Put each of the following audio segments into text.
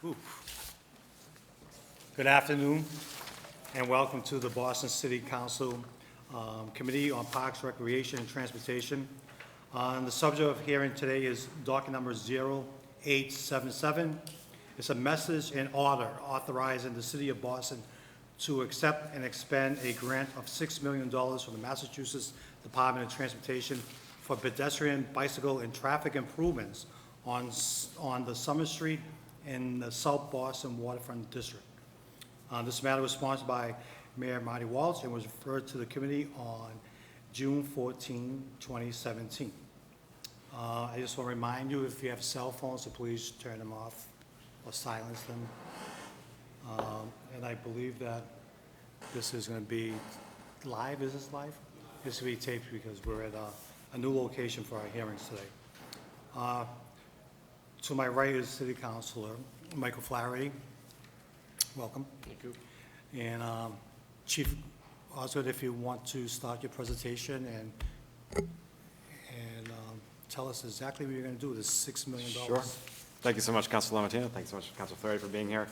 Oof. Good afternoon, and welcome to the Boston City Council Committee on Parks, Recreation, and Transportation. The subject of hearing today is docket number 0877. It's a message and order authorizing the City of Boston to accept and expend a grant of $6 million from the Massachusetts Department of Transportation for pedestrian, bicycle, and traffic improvements on the Summer Street in the South Boston Waterfront District. This matter was sponsored by Mayor Marty Walsh and was referred to the committee on June 14, 2017. I just want to remind you, if you have cell phones, to please turn them off or silence them. And I believe that this is going to be live. Is this live? This will be taped because we're at a new location for our hearings today. To my right is City Councilor Michael Flaherty. Welcome. Thank you. And Chief Osgood, if you want to start your presentation and tell us exactly what you're going to do with this $6 million. Sure. Thank you so much, Councilor Lamartine. Thanks so much, Councilor Flaherty, for being here.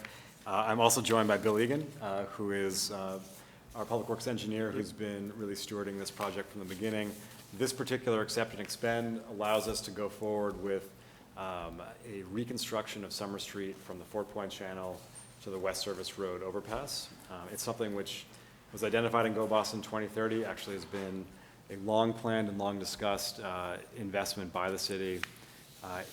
I'm also joined by Bill Egan, who is our Public Works engineer, who's been really stewarding this project from the beginning. This particular accept and expend allows us to go forward with a reconstruction of Summer Street from the Fort Point Channel to the West Service Road overpass. It's something which was identified in Go Boston 2030, actually has been a long planned and long discussed investment by the city.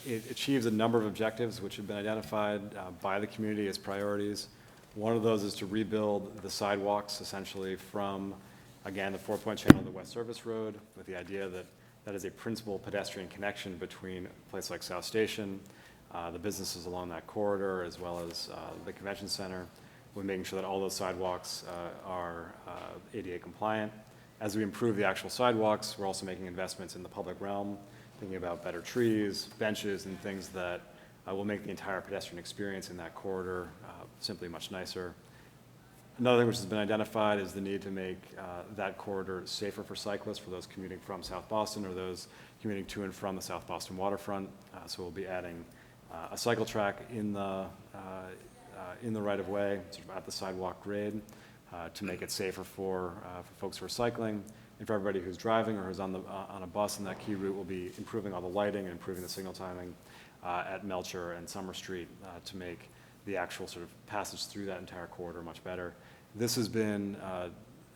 It achieves a number of objectives which have been identified by the community as priorities. One of those is to rebuild the sidewalks essentially from, again, the Fort Point Channel to the West Service Road, with the idea that that is a principal pedestrian connection between a place like South Station, the businesses along that corridor, as well as the convention center, with making sure that all those sidewalks are ADA compliant. As we improve the actual sidewalks, we're also making investments in the public realm, thinking about better trees, benches, and things that will make the entire pedestrian experience in that corridor simply much nicer. Another thing which has been identified is the need to make that corridor safer for cyclists, for those commuting from South Boston or those commuting to and from the South Boston waterfront. So we'll be adding a cycle track in the right-of-way, sort of at the sidewalk grade, to make it safer for folks who are cycling. And for everybody who's driving or who's on a bus in that key route, we'll be improving all the lighting and improving the signal timing at Melcher and Summer Street to make the actual sort of passage through that entire corridor much better. This has been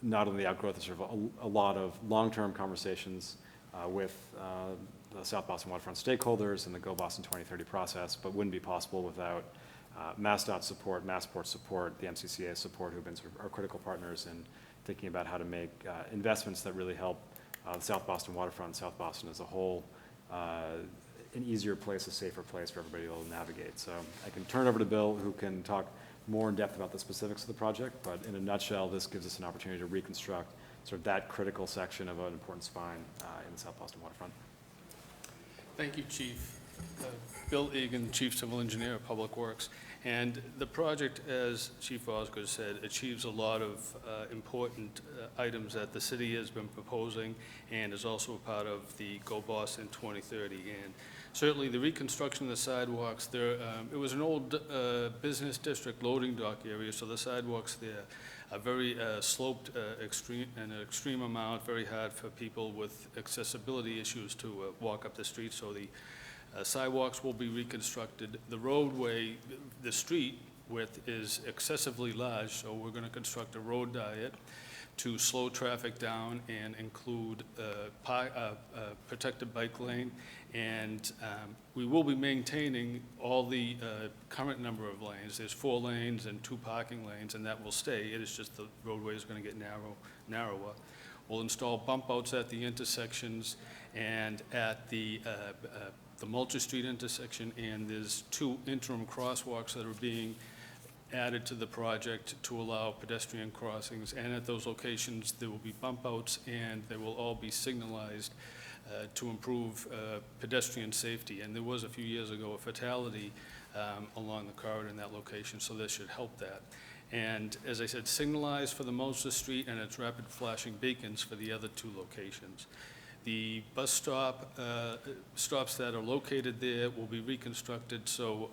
not only the outgrowth of sort of a lot of long-term conversations with the South Boston Waterfront stakeholders and the Go Boston 2030 process, but wouldn't be possible without MassDOT support, Massport support, the MCCA support, who've been sort of our critical partners in thinking about how to make investments that really help the South Boston Waterfront and South Boston as a whole an easier place, a safer place for everybody to navigate. So I can turn over to Bill, who can talk more in depth about the specifics of the project, but in a nutshell, this gives us an opportunity to reconstruct sort of that critical section of an important spine in the South Boston Waterfront. Thank you, Chief. Bill Egan, Chief Civil Engineer of Public Works. And the project, as Chief Osgood said, achieves a lot of important items that the city has been proposing and is also a part of the Go Boston 2030. And certainly the reconstruction of the sidewalks there, it was an old business district loading dock area, so the sidewalks there are very sloped an extreme amount, very hard for people with accessibility issues to walk up the street. So the sidewalks will be reconstructed. The roadway, the street width is excessively large, so we're going to construct a road diet to slow traffic down and include protected bike lane. And we will be maintaining all the current number of lanes. There's 4 lanes and 2 parking lanes, and that will stay. It is just the roadway is going to get narrower. We'll install bump outs at the intersections and at the Mulcher Street intersection, and there's 2 interim crosswalks that are being added to the project to allow pedestrian crossings. And at those locations, there will be bump outs, and they will all be signalized to improve pedestrian safety. And there was a few years ago a fatality along the corridor in that location, so this should help that. And as I said, signalized for the Mulcher Street, and it's rapid flashing beacons for the other 2 locations. The bus stops that are located there will be reconstructed so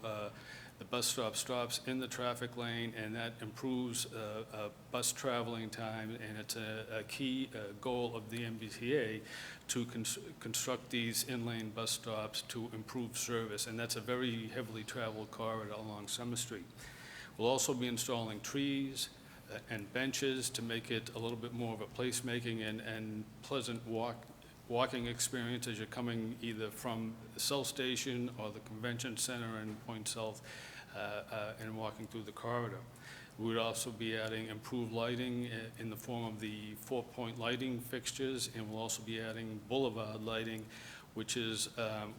The bus stop stops in the traffic lane, and that improves bus traveling time, and it's a key goal of the MBTA to construct these in-lane bus stops to improve service, and that's a very heavily traveled corridor along Summer Street. We'll also be installing trees and benches to make it a little bit more of a placemaking and pleasant walking experience as you're coming either from the South Station or the Convention Center in Point South and walking through the corridor. We would also be adding improved lighting in the form of the 4-point lighting fixtures, and we'll also be adding boulevard lighting, which is,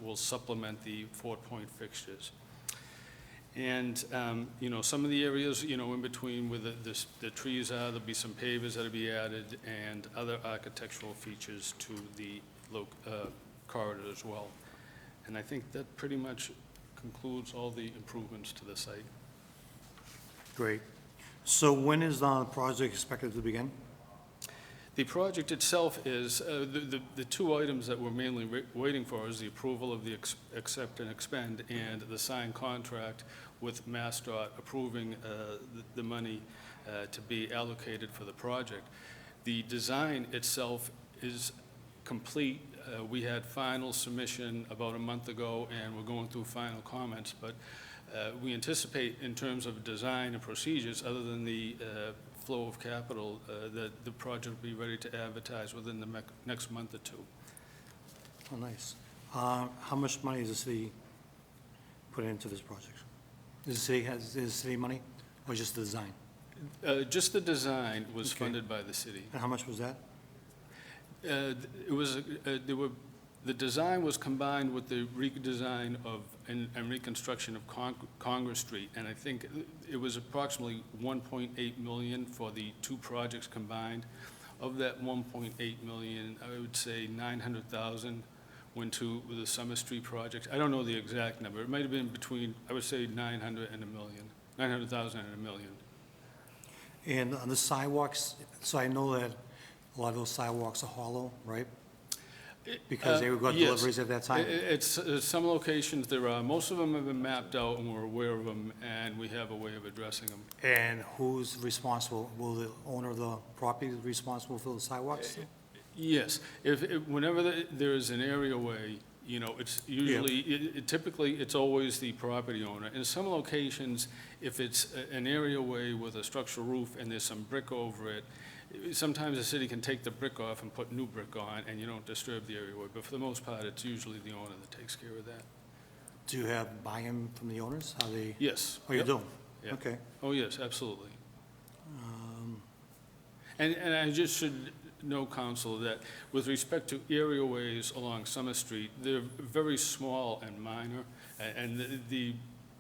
will supplement the 4-point fixtures. And, you know, some of the areas, you know, in between where the trees are, there'll be some pavers that'll be added and other architectural features to the corridor as well. And I think that pretty much concludes all the improvements to the site. Great. So when is the project expected to begin? The project itself is, the two items that we're mainly waiting for is the approval of the accept and expend and the signed contract with MassDOT approving the money to be allocated for the project. The design itself is complete. We had final submission about a month ago, and we're going through final comments, but we anticipate in terms of design and procedures, other than the flow of capital, that the project will be ready to advertise within the next month or two. Oh, nice. How much money is the city put into this project? Is the city money or just the design? Just the design was Okay. funded by the city. And how much was that? It was, the design was combined with the redesign of, and reconstruction of Congress Street, and I think it was approximately 1.8 million for the two projects combined. Of that 1.8 million, I would say 900,000 went to the Summer Street project. I don't know the exact number. It might have been between, I would say 900 and a million, 900,000 and a million. And on the sidewalks, so I know that a lot of those sidewalks are hollow, right? Because they got Yes. deliveries at that time? It's, some locations there are, most of them have been mapped out and we're aware of them, and we have a way of addressing them. And who's responsible? Will the owner of the property be responsible for the sidewalks? Yes, whenever there is an areaway, you know, it's usually, typically, it's always the property owner. In some locations, if it's an areaway with a structural roof and there's some brick over it, sometimes the city can take the brick off and put new brick on, and you don't disturb the areaway. But for the most part, it's usually the owner that takes care of that. Do you have buy-in from the owners? How they? Yes. Oh, you Yep. do? Yeah. Okay. Oh, yes, absolutely. And I just should note, Council, that with respect to areaways along Summer Street, they're very small and minor, and the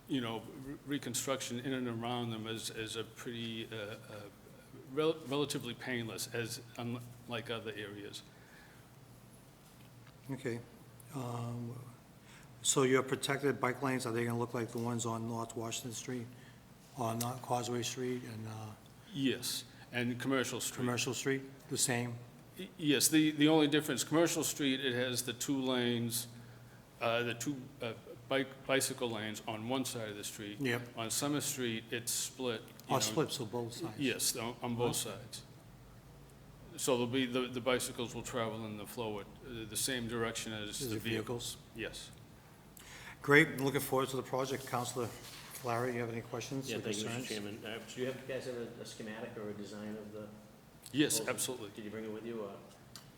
you know, reconstruction in and around them is a pretty relatively painless, as unlike other areas. Okay. So your protected bike lanes, are they going to look like the ones on North Washington Street, or not Causeway Street and Yes, and Commercial Street. Commercial Street, the same? Yes, the only difference, Commercial Street, it has the two lanes, the two bicycle lanes on one side of the street. Yep. On Summer Street, it's split. you Or know, split, so both sides? Yes, on both sides. So there'll be, the bicycles will travel in the flow the same direction as Is the it vehicles. Yes. Great, I'm looking forward to the project. Counselor Flaherty, you have any questions Yeah, or thank you, concerns? Mr. Chairman. Do you guys have a schematic or a design of the? Yes, proposal? absolutely. Did you bring it with you?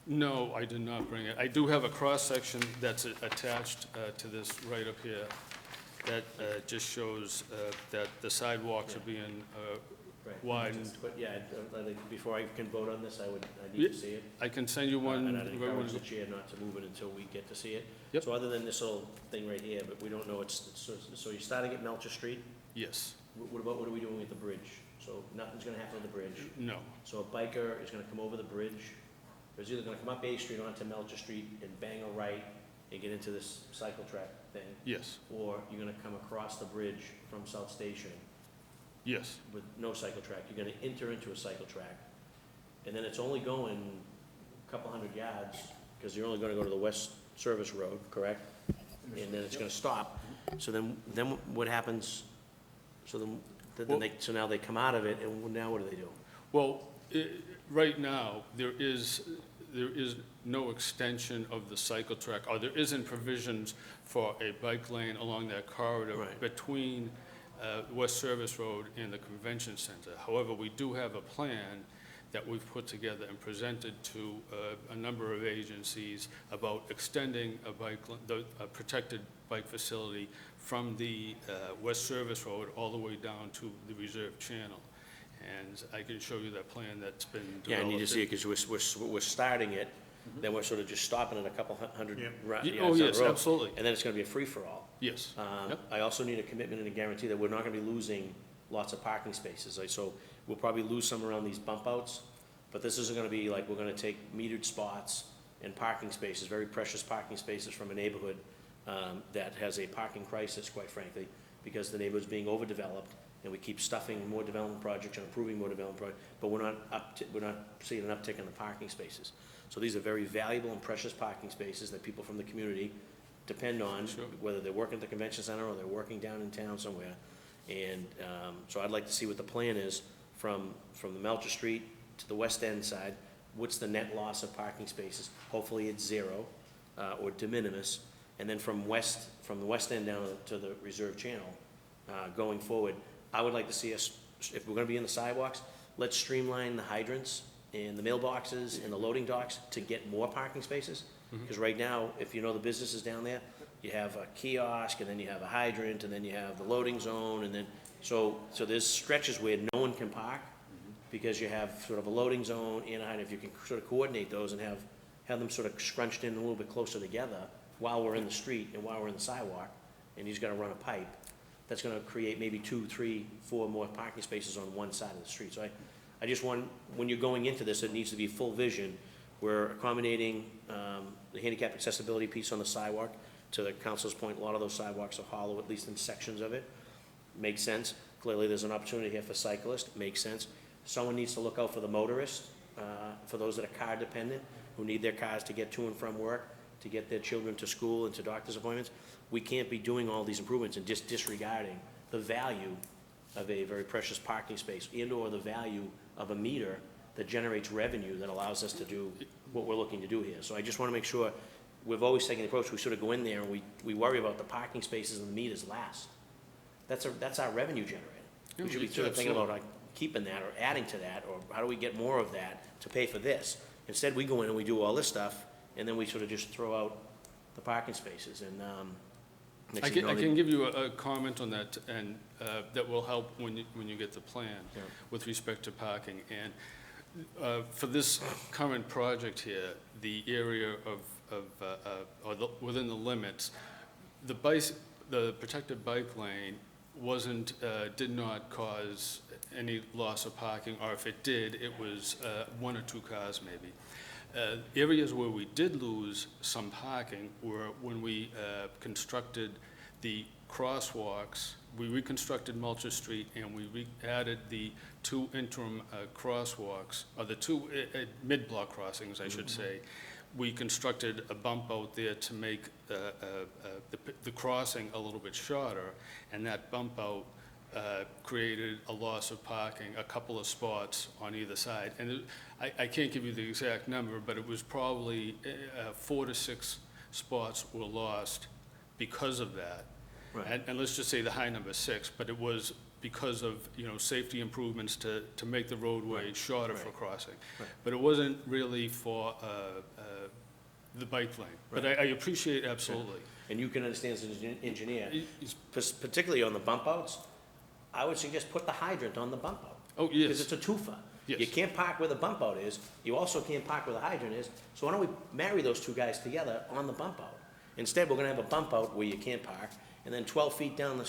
No, I did not bring it. I do have a cross-section that's attached to this right up here that just shows that the sidewalks are being Right. widened. But yeah, I think before I can vote on this, I need Yeah. to see it. I can send you one. And I'd right when- encourage the chair not to move it until we get to see it. Yep. So other than this little thing right here, but we don't know, so you're starting at Melcher Street? Yes, What are we doing with the bridge? So nothing's gonna happen on the bridge. no, So a biker is gonna come over the bridge, or is either gonna come up A Street onto Melcher Street and bang a right and get into this cycle track thing, yes, or you're gonna come across the bridge from South Station yes, with no cycle track. You're gonna enter into a cycle track, and then it's only going a couple hundred yards, because you're only gonna go to the West Service Road, correct? And then it's gonna stop. So then what happens So so now they come out of it, and now what do they do? Well, right now, there is no extension of the cycle track, or there isn't provisions for a bike lane along that corridor Right. between West Service Road and the Convention Center. However, we do have a plan that we've put together and presented to a number of agencies about extending a protected bike facility from the West Service Road all the way down to the reserve channel. And I can show you that plan that's been developed. Yeah, I need to see it, because we're starting it, then we're sort of just stopping at a couple hundred Yeah. yards Oh, down the yes, road, absolutely. and then it's gonna be a free-for-all. Yes. Yep. I also need a commitment and a guarantee that we're not gonna be losing lots of parking spaces. So we'll probably lose some around these bump outs, but this isn't gonna be like, we're gonna take metered spots and parking spaces, very precious parking spaces from a neighborhood that has a parking crisis, quite frankly, because the neighborhood's being overdeveloped, and we keep stuffing more development projects and approving more development projects, but we're not seeing an uptick in the parking spaces. So these are very valuable and precious parking spaces that people from the community depend on, Sure. whether they're working at the convention center or they're working down in town somewhere. And so I'd like to see what the plan is from the Melcher Street to the West End side. What's the net loss of parking spaces? Hopefully it's zero or de minimis. And then from the West End down to the reserve channel, going forward, I would like to see us, if we're gonna be in the sidewalks, let's streamline the hydrants and the mailboxes and the loading docks to get more parking spaces. Because right now, if you know the businesses down there, you have a kiosk, and then you have a hydrant, and then you have the loading zone, and then, so there's stretches where no one can park, because you have sort of a loading zone and a hydrant. If you can sort of coordinate those and have them sort of scrunched in a little bit closer together while we're in the street and while we're in the sidewalk, and he's gotta run a pipe, that's gonna create maybe 2, 3, 4 more parking spaces on one side of the street. So I just want, when you're going into this, it needs to be full vision. We're accommodating the handicap accessibility piece on the sidewalk. To the council's point, a lot of those sidewalks are hollow, at least in sections of it. Makes sense. Clearly, there's an opportunity here for cyclists. Makes sense. Someone needs to look out for the motorists, for those that are car dependent, who need their cars to get to and from work, to get their children to school and to doctor's appointments. We can't be doing all these improvements and just disregarding the value of a very precious parking space and/or the value of a meter that generates revenue that allows us to do what we're looking to do here. So I just want to make sure, we've always taken the approach, we sort of go in there and we worry about the parking spaces and the meters last. That's our revenue generator. We should be sort of thinking about like keeping that or adding to that, or how do we get more of that to pay for this? Instead, we go in and we do all this stuff, and then we sort of just throw out the parking spaces, and next I thing you know, can give you a comment on that, and that will help when you get the plan Yeah. with respect to parking. And for this current project here, the area within the limits, the protected bike lane did not cause any loss of parking, or if it did, it was 1 or 2 cars maybe. Areas where we did lose some parking were when we constructed the crosswalks. We reconstructed Melcher Street, and we added the 2 interim crosswalks, or the 2 mid-block crossings, I should say. We constructed a bump out there to make the crossing a little bit shorter, and that bump out created a loss of parking, a couple of spots on either side. And I can't give you the exact number, but it was probably 4 to 6 spots were lost because of that. Right. And let's just say the high number 6, but it was because of, safety improvements to make the roadway shorter for Right. crossing. Right. But it wasn't really for the bike lane. But Right. I appreciate absolutely. and you can understand as an engineer, It's- particularly on the bump outs, I would suggest put the hydrant on the bump out. Oh, Because yes, it's a twofer. Yes. You can't park where the bump out is, you also can't park where the hydrant is, so why don't we marry those 2 guys together on the bump out? Instead, we're gonna have a bump out where you can't park, and then 12 feet down the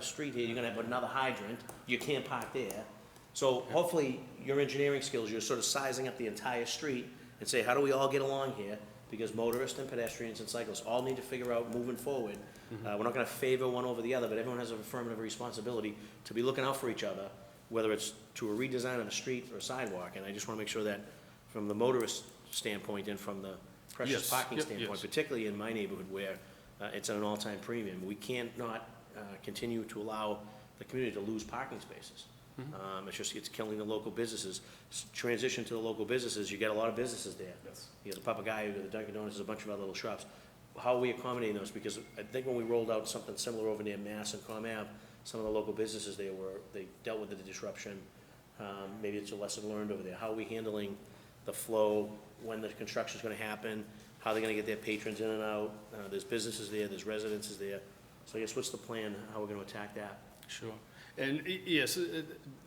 street here, you're gonna have another hydrant, you can't park there. So hopefully, your engineering skills, you're sort of sizing up the entire street and say, how do we all get along here? Because motorists and pedestrians and cyclists all need to figure out moving forward. We're not gonna favor one over the other, but everyone has an affirmative responsibility to be looking out for each other, whether it's to a redesign of a street or a sidewalk. And I just wanna make sure that from the motorist standpoint and from the precious Yes. parking Yep. standpoint, Yes. particularly in my neighborhood where it's at an all-time premium, we can't not continue to allow the community to lose parking spaces. It's killing the local businesses. Transition to the local businesses, you get a lot of businesses there. Yes. You got the Papagayo, you got the Dunkin' Donuts, there's a bunch of other little shops. How are we accommodating those? Because I think when we rolled out something similar over near Mass and Com Ave, some of the local businesses there they dealt with the disruption. Maybe it's a lesson learned over there. How are we handling the flow, when the construction's gonna happen, how they're gonna get their patrons in and out? There's businesses there, there's residences there. So I guess what's the plan, how we're gonna attack that? Sure. And yes,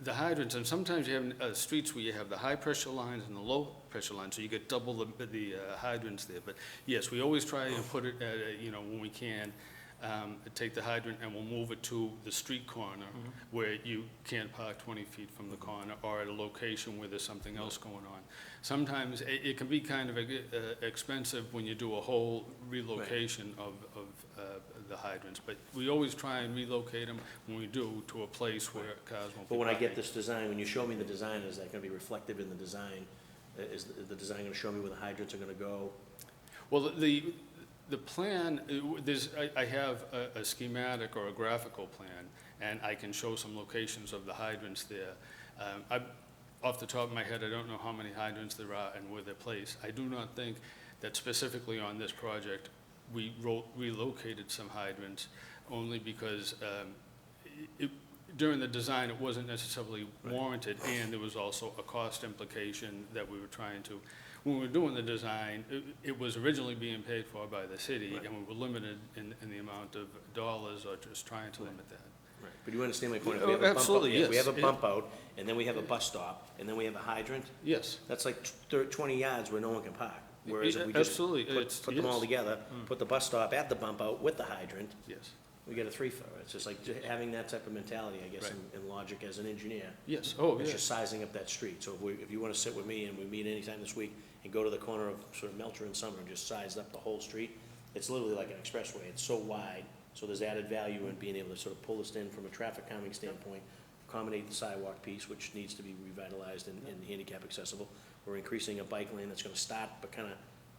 the hydrants, and sometimes you have streets where you have the high-pressure lines and the low-pressure lines, so you get double the hydrants there. But yes, we always try and put it, when we can, take the hydrant and we'll move it to the street corner where you can't park 20 feet from the corner, or at a location where there's something else going on. Sometimes it can be kind of expensive when you do a whole relocation of the hydrants, but we always try and relocate them when we do to a place where cars won't be But when I get parking. this design, when you show me the design, is that gonna be reflective in the design? Is the design gonna show me where the hydrants are gonna go? Well, the plan, I have a schematic or a graphical plan, and I can show some locations of the hydrants there. Off the top of my head, I don't know how many hydrants there are and where they're placed. I do not think that specifically on this project, we relocated some hydrants, only because during the design, it wasn't necessarily warranted, and there was also a cost implication that we were trying to. When we were doing the design, it was originally being paid for by the city, and we were limited in the amount of dollars, or just trying to limit that. Right. But you understand my point? If Oh, we have a bump out- absolutely, if we yes. have a bump out, and then we have a bus stop, and then we have a hydrant, Yes. that's like 20 yards where no one can park. Whereas if we just Absolutely, put them all yes. together, put the bus stop at the bump out with the hydrant, Yes, we get a three for it. It's just like having that type of mentality, I guess, Right. in logic as an engineer. yes, oh, It's yes. just sizing up that street. So if you wanna sit with me and we meet anytime this week and go to the corner of sort of Melcher and Summer and just size up the whole street, it's literally like an expressway. It's so wide, so there's added value in being able to sort of pull this in from a traffic calming standpoint, accommodate the sidewalk piece, which needs to be revitalized and handicap accessible. We're increasing a bike lane that's gonna start, but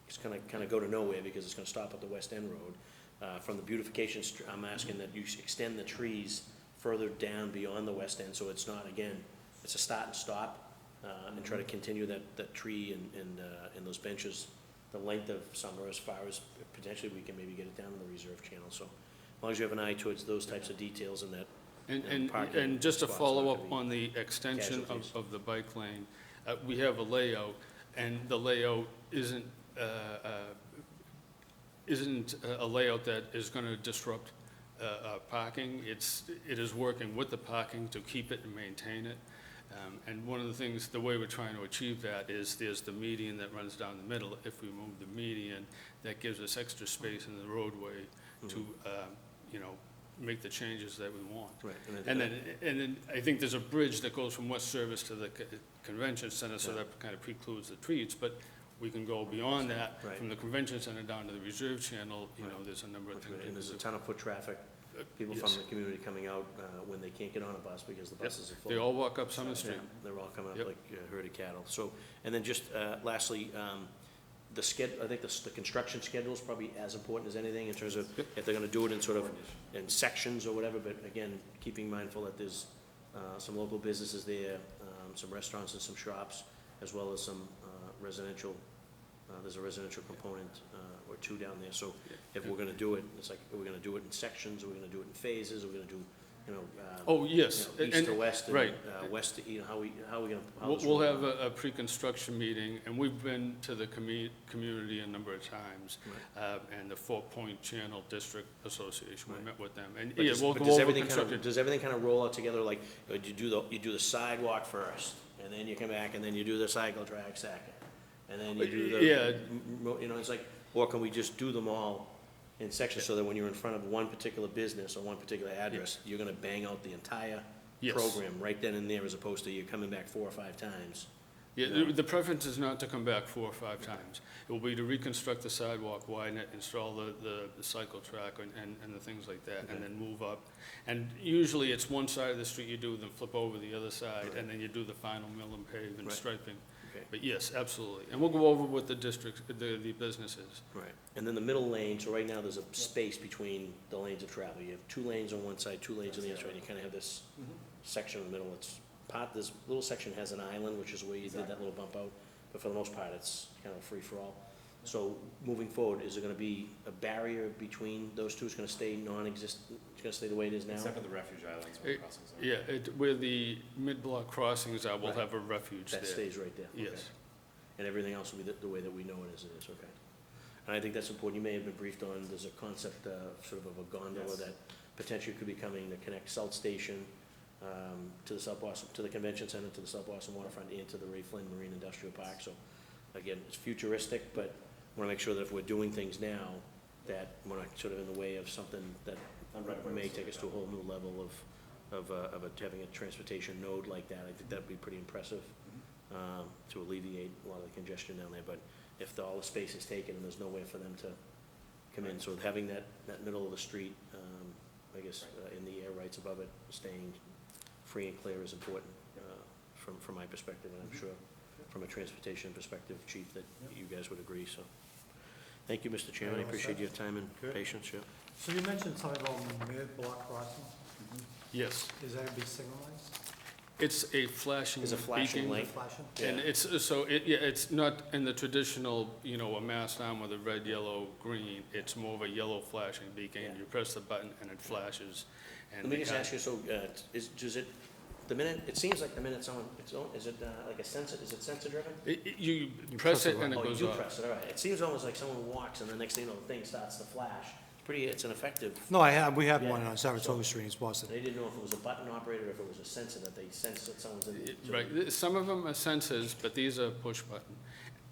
it's gonna go to nowhere because it's gonna stop at the West End Road. From the beautification, I'm asking that you extend the trees further down beyond the West End, so it's not, again, it's a start and stop, and try to continue that tree and those benches, the length of Summer, as far as potentially we can maybe get it down in the reserve channel. So as long as you have an eye towards those types of details and that. And just to spots follow not up to be on the extension casualties. of the bike lane, we have a layout, and the layout isn't a layout that is going to disrupt parking. It is working with the parking to keep it and maintain it. And one of the things, the way we're trying to achieve that is there's the median that runs down the middle. If we move the median, that gives us extra space in the roadway to, make the changes that we want. Right. And then I think there's a bridge that goes from West Service to the convention center, so that kind of precludes the trees, but we can go beyond that, Right. from the convention center down to the reserve channel, there's a number of things. we And there's a can do. ton of foot traffic, people from Yes. the community coming out when they can't get on a bus because the Yep. buses are full. They all walk up Summer Street. Yeah, they're all coming up Yep. like herded cattle. So, and then just lastly, I think the construction schedule is probably as important as anything in terms of Yep. if they're gonna do it in sort of, in sections or whatever, but again, keeping mindful that there's some local businesses there, some restaurants and some shops, as well as some residential, there's a residential component or two down there. So if we're gonna do it, it's like, are we gonna do it in sections, are we gonna do it in phases, are we gonna do, Oh, yes. east to west and right. west to, how we gonna? how We'll this we'll will have work? a pre-construction meeting, and we've been to the community a number of times, and the 4-Point Channel District Association, we Right. met with them. And, But yeah, does- we'll but go does over everything kind construction. of, does everything kind of roll out together, like, you do the sidewalk first, and then you come back, and then you do the cycle track second, and then you do the. Yeah. It's like, or can we just do them all in sections, so that when you're in front of one particular business or one particular address, you're gonna bang out the entire Yes. program right then and there, as opposed to you coming back 4 or 5 times? Yeah, the preference is not to come back 4 or 5 times. It will be to reconstruct the sidewalk, widen it, install the cycle track and the things like that, and then move up. And usually it's one side of the street you do, then flip over the other side, and then you do the final mill and pave and Right. striping. Okay. But yes, absolutely. And we'll go over what the district, the businesses. Right, and then the middle lane, so right now there's a space between the lanes of travel. You have 2 lanes on one side, 2 lanes on the other side, and you kind of have this section in the middle. It's part, this little section has an island, which is where you did that little bump out, but for the most part, it's kind of a free-for-all. So moving forward, is there gonna be a barrier between those two? It's gonna stay non-existent, it's gonna stay the way it is now? Except for the refuge islands where crossings are. Yeah, where the mid-block crossings are, we'll Right. have a refuge there. That stays right there? Okay. Yes. And everything else will be the way that we know it as it is, okay. And I think that's important, you may have been briefed on, there's a concept, sort of a gondola Yes. that potentially could be coming to connect South Station, to the South Boston, to the Convention Center, to the South Boston Waterfront, and to the Ray Flynn Marine Industrial Park, so, again, it's futuristic, but wanna make sure that if we're doing things now, that we're not sort of in the way of something that may take us to a whole new level of having a transportation node like that. I think that'd be pretty impressive, to alleviate a lot of the congestion down there, but if all the space is taken and there's nowhere for them to come in, so having that middle of the street, I guess, in the air rights above it, staying free and clear is important, from my perspective, and I'm sure from a transportation perspective, Chief, that you guys would agree, so. Thank you, Mr. Chairman, I appreciate your time and Good. patience, yeah. So you mentioned something about mid-block crossing. Yes. Is that to be signalized? It's a flashing Is a flashing beacon. light. Flashing? And Yeah. it's not in the traditional, a mast arm with a red, yellow, green. It's more of a yellow flashing beacon. Yeah. You press the button and it flashes. And Let me the just car- ask you, so, does it, the minute, it seems like the minute someone, is it like a sensor, is it sensor driven? You press press it it and it Oh, you goes do off. press it, all right. It seems almost like someone walks and the next thing you know, the thing starts to flash. It's an effective, No, we have one Yeah. on Saratoga Street in East Boston. they didn't know if it was a button operated or if it was a sensor that they sense that someone's in. Right, some of them are sensors, but these are push button.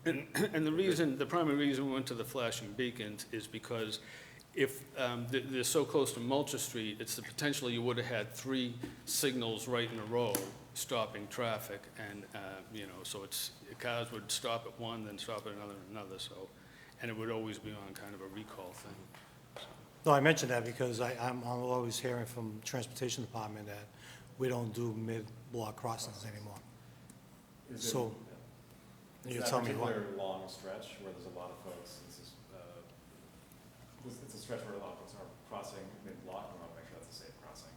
And the primary reason we went to the flashing beacons is because if, they're so close to Mulcher Street, it's the potential you would have had 3 signals right in a row stopping traffic, and, so cars would stop at one, then stop at another, so, and it would always be on kind of a recall thing. No, I mentioned that because I'm always hearing from Transportation Department that we don't do mid-block crossings anymore. So, you tell me what. It's that particular long stretch where there's a lot of folks, it's a stretch where a lot of folks are crossing mid-block, and we want to make sure that's a safe crossing.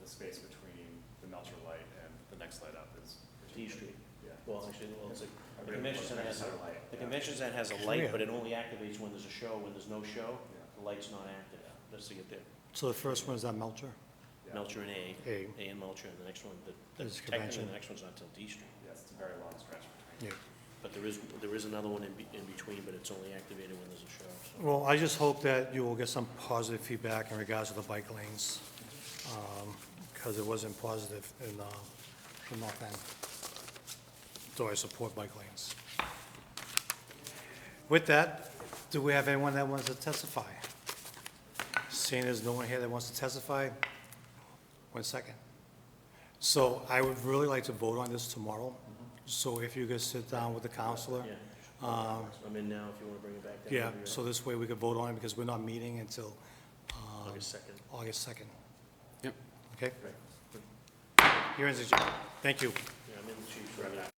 The space between the Melcher light and the next light up is. D Street. Yeah. Well, actually, it's like, I the believe convention it's center has, a light, the yeah. convention center has a Yeah. light, but it only activates when there's a show. When there's no show, Yeah. the light's not active, just to get there. So the first one is that Melcher? Yeah. Melcher and A A. and Melcher, and the next one, Is technically, convention. the next one's not till D Street. Yes, it's a very long stretch between. Yeah. But there is another one in between, but it's only activated when there's a show, so. Well, I just hope that you will get some positive feedback in regards to the bike lanes, because it wasn't positive in North End. So I support bike lanes. With that, do we have anyone that wants to testify? Seeing there's no one here that wants to testify, 1 second. So I would really like to vote on this tomorrow. So if you could sit down with the counselor. Yeah. I'm in now, if you wanna bring it back down. Yeah, whenever you're so this way we could vote on it, because we're not meeting until August 2nd. August 2nd. Yep. Okay? Right. Hearing's adjourned. Thank you. Yeah, I'm in the chief.